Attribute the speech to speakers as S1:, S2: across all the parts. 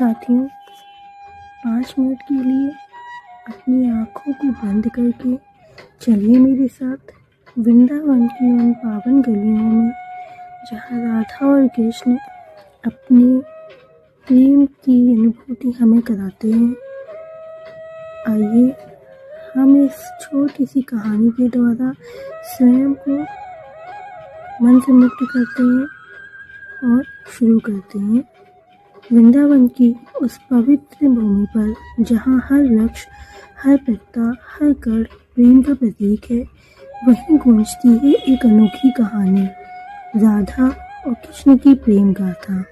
S1: साथियों, 5 मिनट के लिए अपनी आँखों को बंद करके चलिए मेरे साथ वृंदावन की उन पावन गलियों में जहाँ राधा और कृष्ण अपने प्रेम की अनुभूति हमें कराते हैं। आइए हम इस छोटी सी कहानी के द्वारा स्वयं को मन से मुक्त करते हैं और शुरू करते हैं। वृंदावन की उस पवित्र भूमि पर जहाँ हर वृक्ष, हर पत्ता, हर कण प्रेम का प्रतीक है, वहीं गूंजती है एक अनोखी कहानी, राधा और कृष्ण की प्रेम गाथा।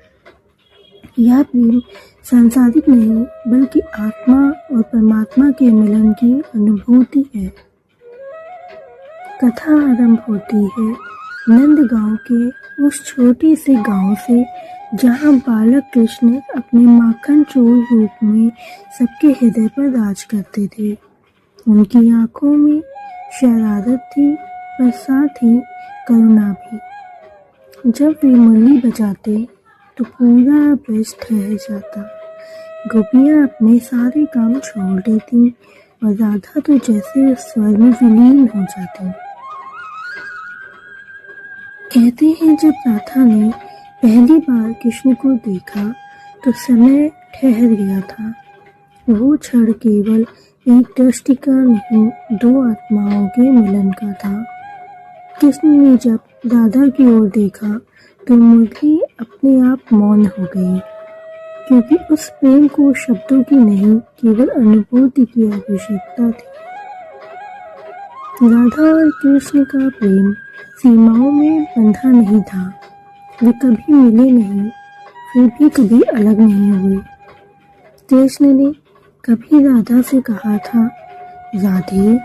S1: यह प्रेम सांसारिक नहीं बल्कि आत्मा और परमात्मा के मिलन की अनुभूति है। कथा आरंभ होती है नंद गांव के उस छोटे से गांव से जहां बालक कृष्ण अपने माखन चोर रूप में सबके हृदय पर राज करते थे। उनकी आंखों में शरारत थी पर साथ ही करुणा भी। जब वे मुरली बजाते तो पूरा ब्रज ठहर जाता। गोपियाँ अपने सारे काम छोड़ देती और राधा तो जैसे उस स्वर में विलीन हो जाती। कहते हैं जब राधा ने पहली बार कृष्ण को देखा तो समय ठहर गया था। वो क्षण केवल एक दृष्टि का नहीं, 2 आत्माओं के मिलन का था। कृष्ण ने जब राधा की ओर देखा तो मुरली अपने आप मौन हो गई, क्योंकि उस प्रेम को शब्दों की नहीं केवल अनुभूति की आवश्यकता थी। राधा और कृष्ण का प्रेम सीमाओं में बंधा नहीं था। वे कभी मिले नहीं, फिर भी कभी अलग नहीं हुए। कृष्ण ने कभी राधा से कहा था, राधे,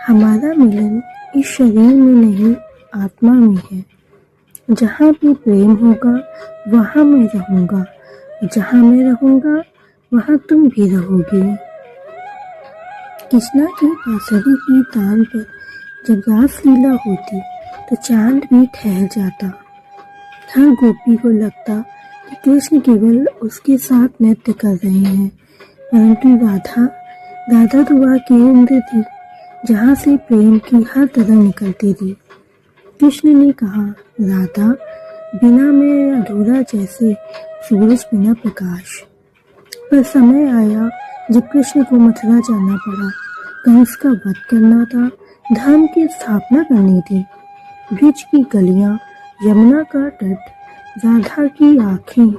S1: हमारा मिलन इस शरीर में नहीं आत्मा में है। जहाँ भी प्रेम होगा वहाँ मैं रहूँगा, जहाँ मैं रहूँगा वहाँ तुम भी रहोगी। कृष्णा की बांसुरी की तान पर जब रासलीला होती तो चांद भी ठहर जाता। हर गोपी को लगता कि कृष्ण केवल उसके साथ नृत्य कर रहे हैं, परंतु राधा तो वह केंद्र थी जहाँ से प्रेम की हर तरह निकलती थी। कृष्ण ने कहा, राधा, बिना मैं अधूरा जैसे सूरज बिना प्रकाश। पर समय आया जब कृष्ण को मथुरा जाना पड़ा। कंस का वध करना था, धर्म की स्थापना करनी थी। ब्रिज की गलियां, यमुना का तट, राधा की आंखें